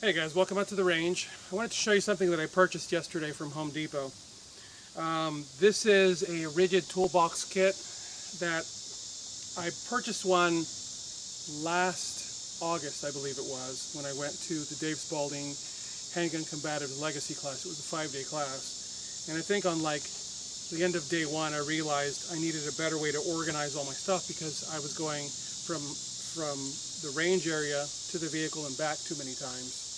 Hey guys, welcome out to the range. I wanted to show you something that I purchased yesterday from Home Depot. This is a Ridgid toolbox kit that I purchased one last August, I believe it was, when I went to the Dave Spalding Handgun Combative Legacy class. It was a 5-day class. And I think on like the end of day one, I realized I needed a better way to organize all my stuff because I was going from the range area to the vehicle and back too many times.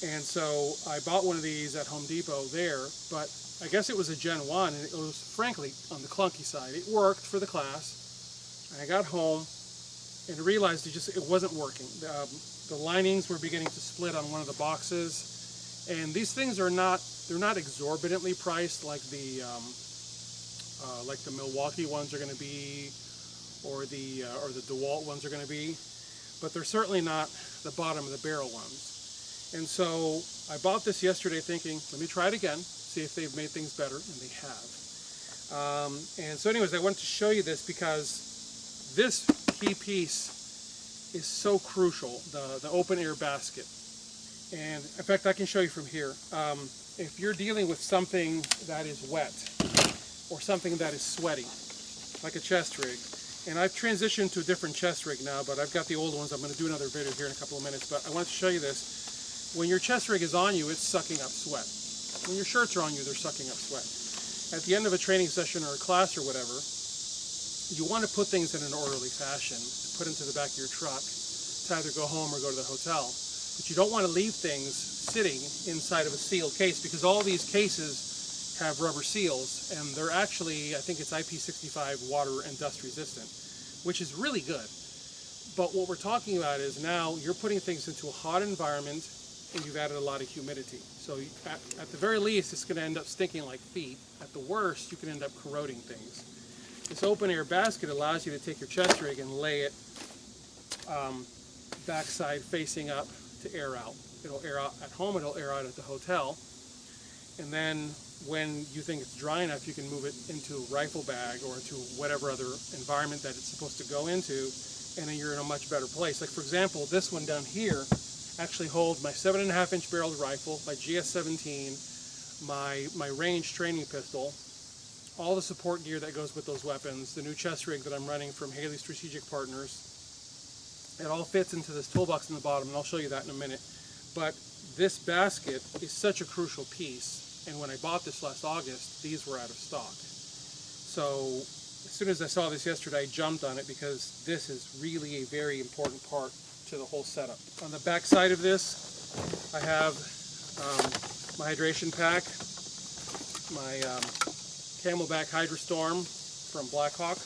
And so I bought one of these at Home Depot there, but I guess it was a Gen 1 and it was frankly on the clunky side. It worked for the class, and I got home and realized it wasn't working. The linings were beginning to split on one of the boxes, and these things are they're not exorbitantly priced like the Milwaukee ones are going to be, or the DeWalt ones are going to be, but they're certainly not the bottom of the barrel ones. And so I bought this yesterday thinking, let me try it again, see if they've made things better, and they have. And so anyways, I wanted to show you this because this key piece is so crucial, the open air basket. And in fact, I can show you from here. If you're dealing with something that is wet or something that is sweaty, like a chest rig, and I've transitioned to a different chest rig now, but I've got the old ones. I'm going to do another video here in a couple of minutes, but I wanted to show you this. When your chest rig is on you, it's sucking up sweat. When your shirts are on you, they're sucking up sweat. At the end of a training session or a class or whatever, you want to put things in an orderly fashion, put into the back of your truck to either go home or go to the hotel. But you don't want to leave things sitting inside of a sealed case because all these cases have rubber seals, and they're actually, I think it's IP65 water and dust resistant, which is really good. But what we're talking about is now you're putting things into a hot environment and you've added a lot of humidity. So at the very least, it's going to end up stinking like feet. At the worst, you can end up corroding things. This open air basket allows you to take your chest rig and lay it backside facing up to air out. It'll air out at home, it'll air out at the hotel. And then when you think it's dry enough, you can move it into a rifle bag or into whatever other environment that it's supposed to go into, and then you're in a much better place. Like for example, this one down here actually holds my 7.5-inch barreled rifle, my GS-17, my range training pistol, all the support gear that goes with those weapons, the new chest rig that I'm running from Haley Strategic Partners. It all fits into this toolbox in the bottom, and I'll show you that in a minute. But this basket is such a crucial piece, and when I bought this last August, these were out of stock. So as soon as I saw this yesterday, I jumped on it because this is really a very important part to the whole setup. On the back side of this, I have my hydration pack, my Camelback Hydrostorm from Blackhawk,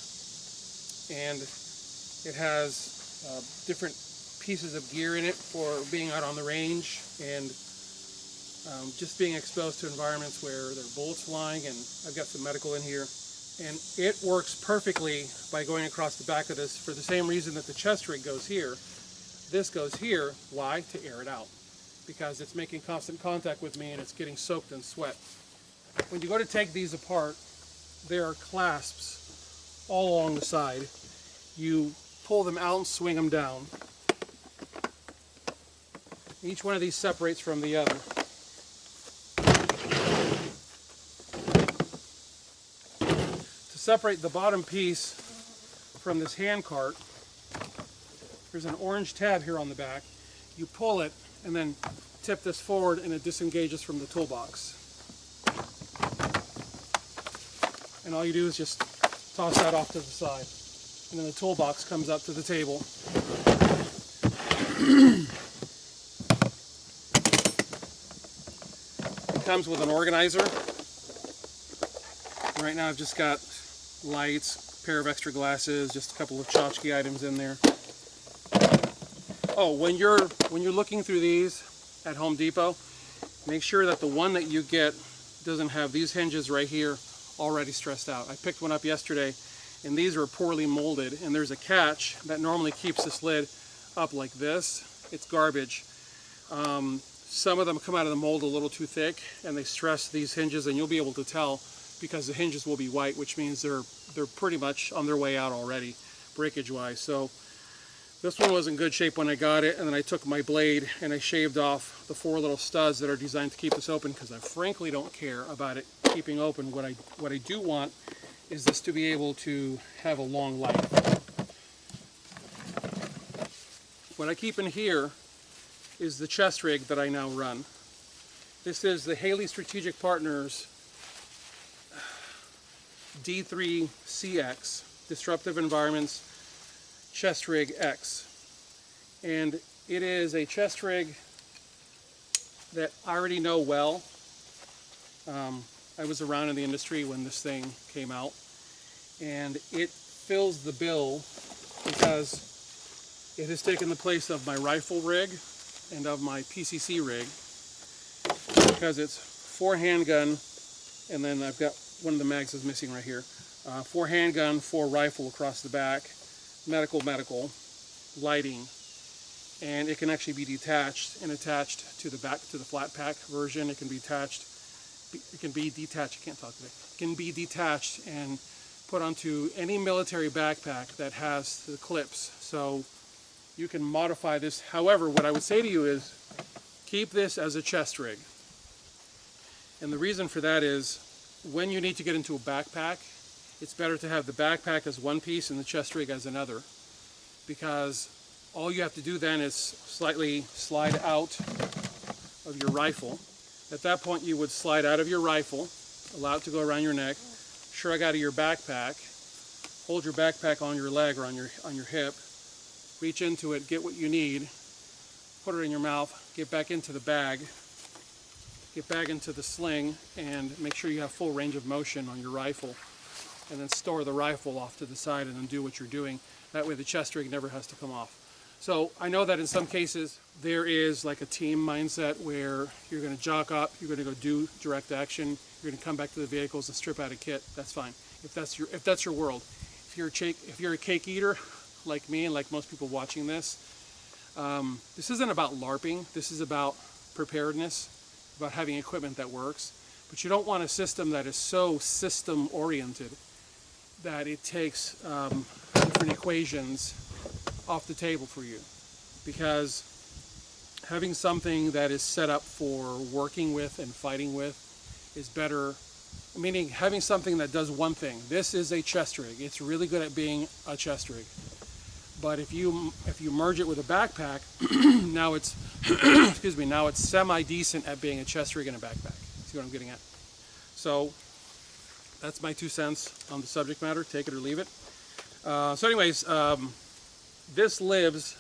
and it has different pieces of gear in it for being out on the range and just being exposed to environments where there are bullets flying, and I've got some medical in here. And it works perfectly by going across the back of this for the same reason that the chest rig goes here. This goes here. Why? To air it out. Because it's making constant contact with me and it's getting soaked in sweat. When you go to take these apart, there are clasps all along the side. You pull them out and swing them down. Each one of these separates from the other. To separate the bottom piece from this hand cart, there's an orange tab here on the back. You pull it and then tip this forward and it disengages from the toolbox. And all you do is just toss that off to the side. And then the toolbox comes up to the table. It comes with an organizer. Right now I've just got lights, a pair of extra glasses, just a couple of tchotchke items in there. Oh, when you're looking through these at Home Depot, make sure that the one that you get doesn't have these hinges right here already stressed out. I picked one up yesterday and these are poorly molded, and there's a catch that normally keeps this lid up like this. It's garbage. Some of them come out of the mold a little too thick and they stress these hinges, and you'll be able to tell because the hinges will be white, which means they're pretty much on their way out already, breakage wise. So This one was in good shape when I got it, and then I took my blade and I shaved off the 4 little studs that are designed to keep this open, because I frankly don't care about it keeping open. What I do want is this to be able to have a long life. What I keep in here is the chest rig that I now run. This is the Haley Strategic Partners D3CX, Disruptive Environments Chest Rig X. And it is a chest rig that I already know well. I was around in the industry when this thing came out, and it fills the bill because it has taken the place of my rifle rig and of my PCC rig, because it's 4 handgun, and then I've got one of the mags is missing right here. 4 handgun, 4 rifle across the back, medical, lighting, and it can actually be detached and attached to the back, to the flat pack version. It can be detached. It can be detached. I can't talk today. It can be detached and put onto any military backpack that has the clips. So you can modify this. However, what I would say to you is keep this as a chest rig. And the reason for that is when you need to get into a backpack, it's better to have the backpack as one piece and the chest rig as another, because all you have to do then is slightly slide out of your rifle. At that point you would slide out of your rifle, allow it to go around your neck, shrug out of your backpack, hold your backpack on your leg or on your hip, reach into it, get what you need, put it in your mouth, get back into the bag, get back into the sling, and make sure you have full range of motion on your rifle, and then store the rifle off to the side and then do what you're doing. That way the chest rig never has to come off. So I know that in some cases there is like a team mindset where you're going to jock up, you're going to go do direct action, you're going to come back to the vehicles and strip out a kit. That's fine. If that's your world. If you're a cake eater like me and like most people watching this, this isn't about LARPing. This is about preparedness, about having equipment that works. But you don't want a system that is so system oriented that it takes different equations off the table for you, because having something that is set up for working with and fighting with is better, meaning having something that does one thing. This is a chest rig. It's really good at being a chest rig. But if you merge it with a backpack, now it's excuse me, now it's semi-decent at being a chest rig and a backpack. See what I'm getting at? So that's my 2 cents on the subject matter. Take it or leave it. So anyways, this lives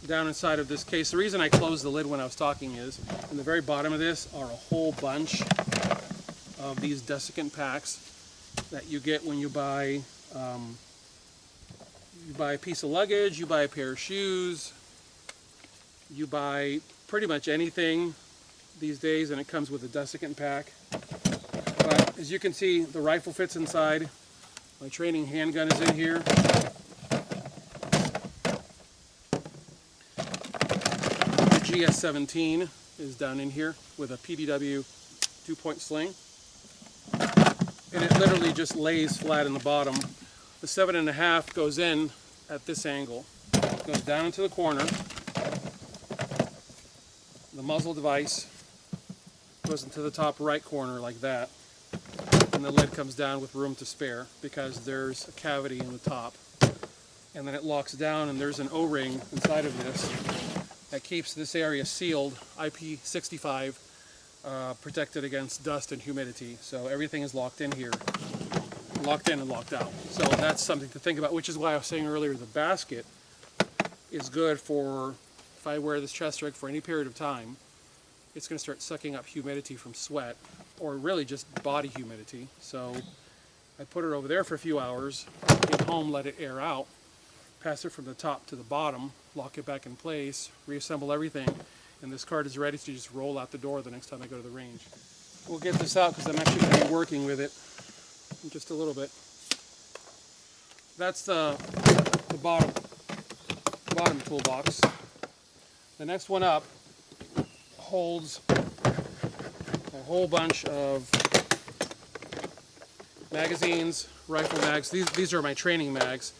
down inside of this case. The reason I closed the lid when I was talking is in the very bottom of this are a whole bunch of these desiccant packs that you get when you buy a piece of luggage, you buy a pair of shoes, you buy pretty much anything these days, and it comes with a desiccant pack. But as you can see, the rifle fits inside. My training handgun is in here. The GS-17 is down in here with a PDW 2-point sling. And it literally just lays flat in the bottom. The 7.5 goes in at this angle. It goes down into the corner. The muzzle device goes into the top right corner like that. And the lid comes down with room to spare because there's a cavity in the top. And then it locks down, and there's an O-ring inside of this that keeps this area sealed, IP65, protected against dust and humidity. So everything is locked in here, locked in and locked out. So that's something to think about, which is why I was saying earlier the basket is good for, if I wear this chest rig for any period of time, it's going to start sucking up humidity from sweat, or really just body humidity. So I put it over there for a few hours, get home, let it air out, pass it from the top to the bottom, lock it back in place, reassemble everything, and this card is ready to just roll out the door the next time I go to the range. We'll get this out because I'm actually going to be working with it in just a little bit. That's the bottom toolbox. The next one up holds a whole bunch of magazines, rifle mags. These are my training mags.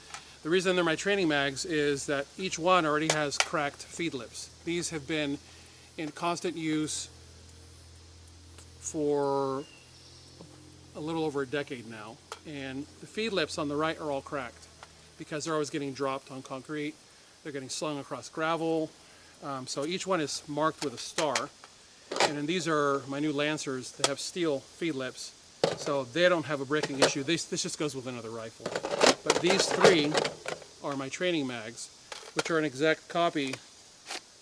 The reason they're my training mags is that each one already has cracked feed lips. These have been in constant use for a little over a decade now, and the feed lips on the right are all cracked because they're always getting dropped on concrete, they're getting slung across gravel, so each one is marked with a star. And then these are my new Lancers that have steel feed lips, so they don't have a breaking issue. This just goes with another rifle. But these three are my training mags, which are an exact copy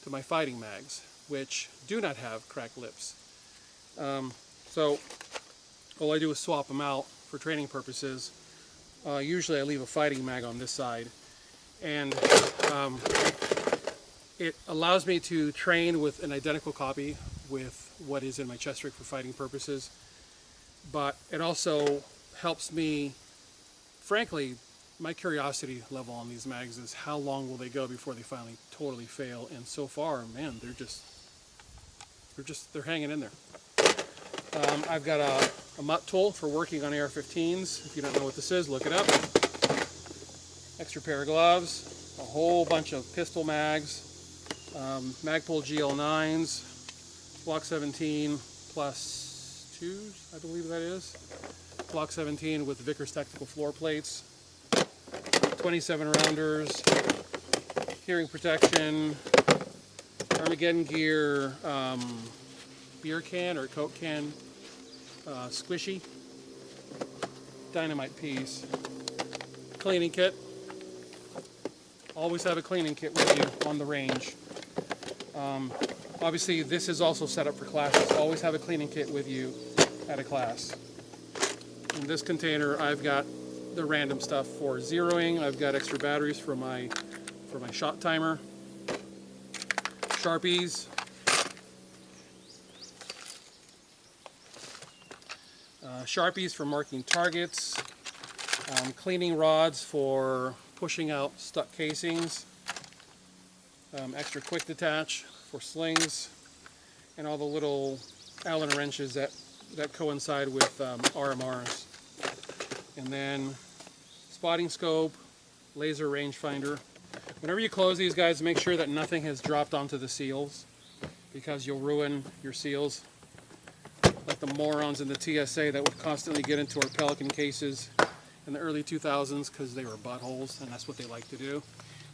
to my fighting mags, which do not have cracked lips. So all I do is swap them out for training purposes. Usually I leave a fighting mag on this side, and it allows me to train with an identical copy with what is in my chest rig for fighting purposes, but it also helps me, frankly, my curiosity level on these mags is how long will they go before they finally totally fail, and so far, man, they're hanging in there. I've got a mutt tool for working on AR-15s. If you don't know what this is, look it up. Extra pair of gloves, a whole bunch of pistol mags, Magpul GL9s, Glock 17 plus 2s, I believe that is. Glock 17 with Vickers tactical floor plates, 27 rounders, hearing protection, Armageddon gear, beer can or Coke can, squishy, dynamite piece, cleaning kit. Always have a cleaning kit with you on the range. Obviously, this is also set up for classes. Always have a cleaning kit with you at a class. In this container, I've got the random stuff for zeroing. I've got extra batteries for my shot timer, Sharpies, Sharpies for marking targets, cleaning rods for pushing out stuck casings, extra quick detach for slings, and all the little Allen wrenches that coincide with RMRs. And then spotting scope, laser rangefinder. Whenever you close these guys, make sure that nothing has dropped onto the seals, because you'll ruin your seals. Like the morons in the TSA that would constantly get into our Pelican cases in the early 2000s because they were buttholes, and that's what they like to do.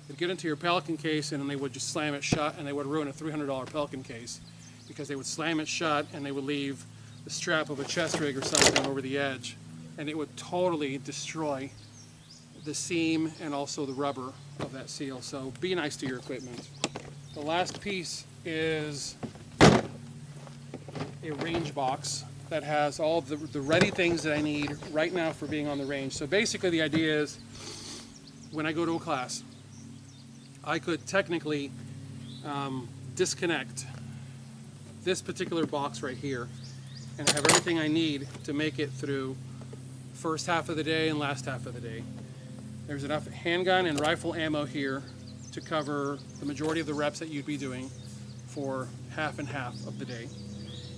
They'd get into your Pelican case and then they would just slam it shut, and they would ruin a $300 Pelican case because they would slam it shut and they would leave the strap of a chest rig or something over the edge, and it would totally destroy the seam and also the rubber of that seal. So be nice to your equipment. The last piece is a range box that has all the ready things that I need right now for being on the range. So basically the idea is, when I go to a class, I could technically disconnect this particular box right here and have everything I need to make it through first half of the day and last half of the day. There's enough handgun and rifle ammo here to cover the majority of the reps that you'd be doing for half and half of the day.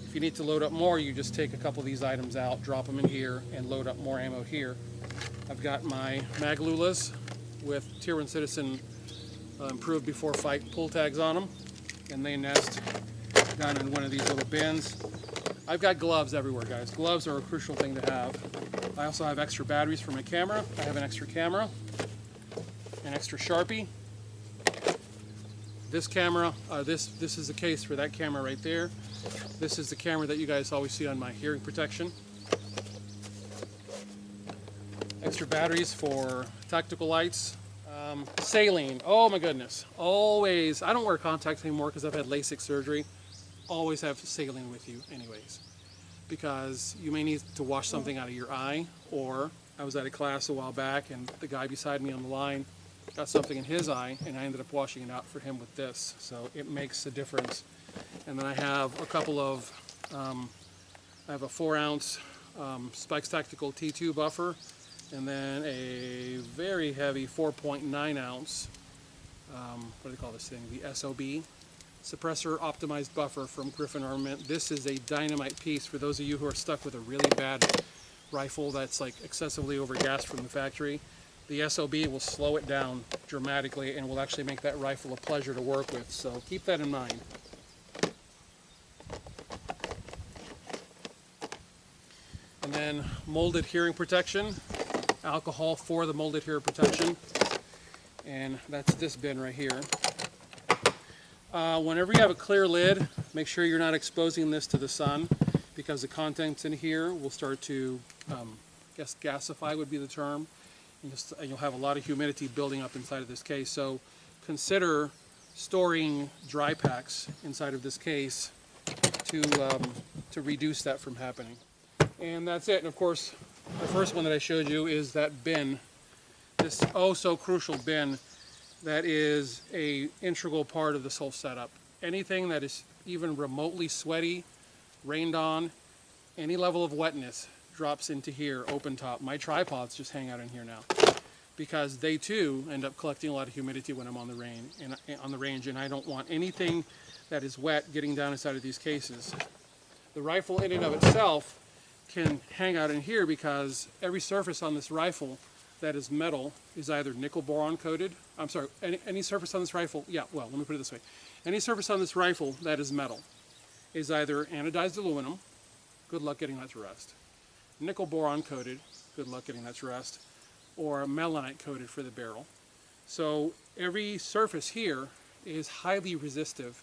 If you need to load up more, you just take a couple of these items out, drop them in here, and load up more ammo here. I've got my Maglulas with Tier 1 Citizen improved before fight pull tags on them, and they nest down in one of these little bins. I've got gloves everywhere, guys. Gloves are a crucial thing to have. I also have extra batteries for my camera. I have an extra camera, an extra Sharpie. This camera, this is the case for that camera right there. This is the camera that you guys always see on my hearing protection. Extra batteries for tactical lights. Saline, oh my goodness. Always, I don't wear contacts anymore because I've had LASIK surgery. Always have saline with you anyways, because you may need to wash something out of your eye, or I was at a class a while back and the guy beside me on the line got something in his eye and I ended up washing it out for him with this, so it makes a difference. And then I have a couple of, I have a 4-ounce Spikes Tactical T2 buffer, and then a very heavy 4.9 ounce, what do they call this thing, the SOB, Suppressor Optimized Buffer from Griffin Armament. This is a dynamite piece for those of you who are stuck with a really bad rifle that's like excessively overgassed from the factory. the SOB will slow it down dramatically and will actually make that rifle a pleasure to work with. So keep that in mind. And then molded hearing protection, alcohol for the molded hearing protection, and that's this bin right here. Whenever you have a clear lid, make sure you're not exposing this to the sun, because the contents in here will start to, I guess gasify would be the term, and you'll have a lot of humidity building up inside of this case. So consider storing dry packs inside of this case to reduce that from happening. And that's it. And of course, the first one that I showed you is that bin, this oh so crucial bin that is an integral part of this whole setup. Anything that is even remotely sweaty, rained on, any level of wetness drops into here, open top. My tripods just hang out in here now, because they too end up collecting a lot of humidity when I'm on the range, and I don't want anything that is wet getting down inside of these cases. The rifle in and of itself can hang out in here because every surface on this rifle that is metal is either nickel boron coated. I'm sorry, any surface on this rifle, yeah, well, let me put it this way. Any surface on this rifle that is metal is either anodized aluminum, good luck getting that to rust, nickel boron coated, good luck getting that to rust, or melanite coated for the barrel. So every surface here is highly resistive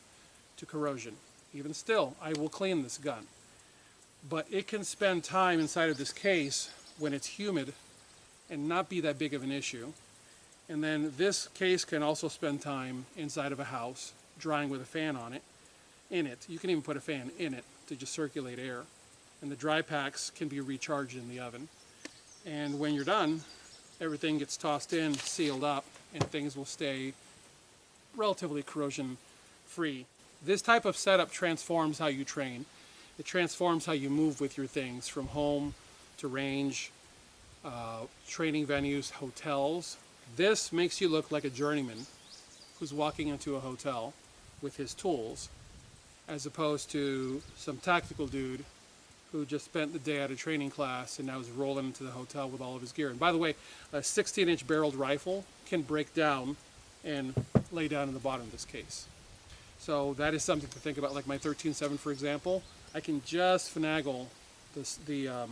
to corrosion. Even still, I will clean this gun. But it can spend time inside of this case when it's humid and not be that big of an issue. And then this case can also spend time inside of a house drying with a fan on it, in it. You can even put a fan in it to just circulate air. And the dry packs can be recharged in the oven. And when you're done, everything gets tossed in, sealed up, and things will stay relatively corrosion free. This type of setup transforms how you train. It transforms how you move with your things, from home to range, training venues, hotels. This makes you look like a journeyman who's walking into a hotel with his tools, as opposed to some tactical dude who just spent the day at a training class and now is rolling into the hotel with all of his gear. And by the way, a 16-inch barreled rifle can break down and lay down in the bottom of this case. So that is something to think about. Like my 13.7, for example, I can just finagle this, the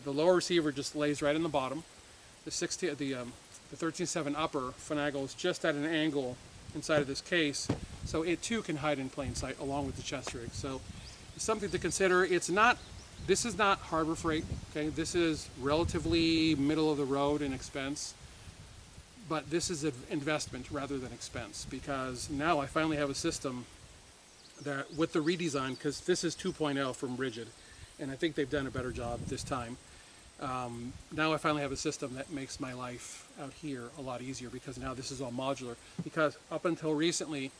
lower receiver just lays right in the bottom. The 13.7 upper finagles just at an angle inside of this case, so it too can hide in plain sight along with the chest rig. So it's something to consider. This is not Harbor Freight. Okay, this is relatively middle of the road in expense. But this is an investment rather than expense, because now I finally have a system that, with the redesign, because this is 2.0 from Ridgid, and I think they've done a better job this time. Now I finally have a system that makes my life out here a lot easier, because now this is all modular. Because up until recently,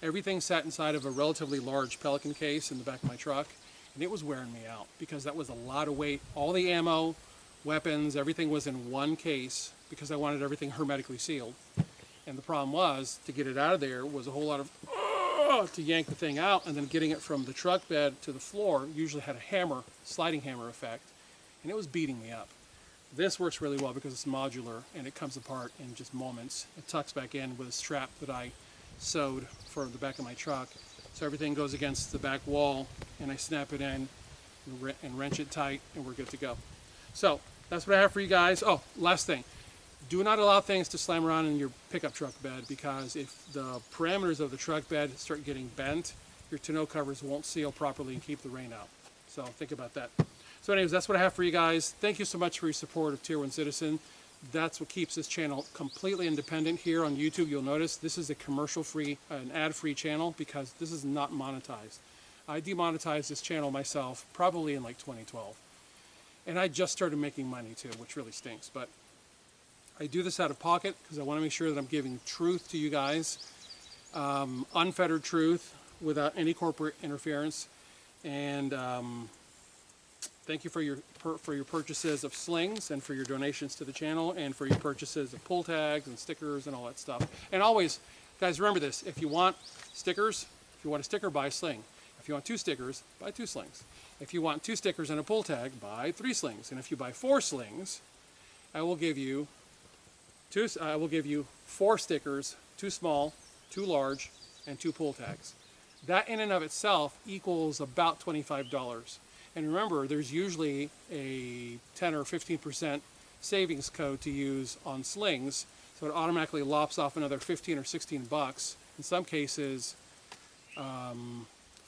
everything sat inside of a relatively large Pelican case in the back of my truck, and it was wearing me out because that was a lot of weight. All the ammo, weapons, everything was in one case, because I wanted everything hermetically sealed. And the problem was, to get it out of there was a whole lot of to yank the thing out, and then getting it from the truck bed to the floor usually had a hammer, sliding hammer effect, and it was beating me up. This works really well because it's modular and it comes apart in just moments. It tucks back in with a strap that I sewed for the back of my truck. So everything goes against the back wall, and I snap it in and wrench it tight, and we're good to go. So that's what I have for you guys. Oh, last thing. Do not allow things to slam around in your pickup truck bed, because if the parameters of the truck bed start getting bent, your tonneau covers won't seal properly and keep the rain out. So think about that. So anyways, that's what I have for you guys. Thank you so much for your support of Tier 1 Citizen. That's what keeps this channel completely independent. Here on YouTube, you'll notice this is a commercial-free, an ad-free channel, because this is not monetized. I demonetized this channel myself probably in like 2012. And I just started making money too, which really stinks. But I do this out of pocket because I want to make sure that I'm giving truth to you guys, unfettered truth without any corporate interference. And thank you for your purchases of slings, and for your donations to the channel, and for your purchases of pull tags and stickers and all that stuff. And always, guys, remember this: if you want stickers, if you want a sticker, buy a sling. If you want 2 stickers, buy 2 slings. If you want 2 stickers and a pull tag, buy 3 slings. And if you buy 4 slings, I will give you I will give you 4 stickers, 2 small, 2 large, and 2 pull tags. That in and of itself equals about $25. And remember, there's usually a 10 or 15% savings code to use on slings, so it automatically lops off another 15 or 16 bucks. In some cases, if I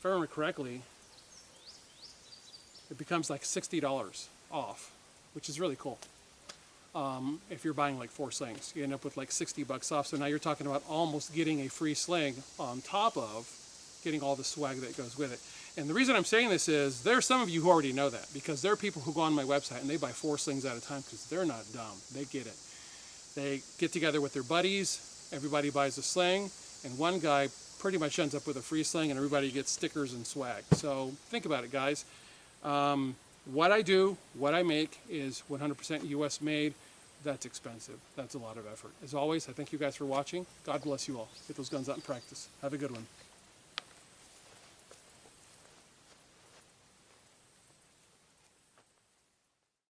remember correctly, it becomes like $60 off, which is really cool. If you're buying like 4 slings, you end up with like 60 bucks off. So now you're talking about almost getting a free sling on top of getting all the swag that goes with it. And the reason I'm saying this is there are some of you who already know that, because there are people who go on my website and they buy 4 slings at a time because they're not dumb. They get it. They get together with their buddies, everybody buys a sling, and one guy pretty much ends up with a free sling and everybody gets stickers and swag. So think about it, guys. What I do, what I make is 100% US made. That's expensive. That's a lot of effort. As always, I thank you guys for watching. God bless you all. Get those guns out in practice. Have a good one.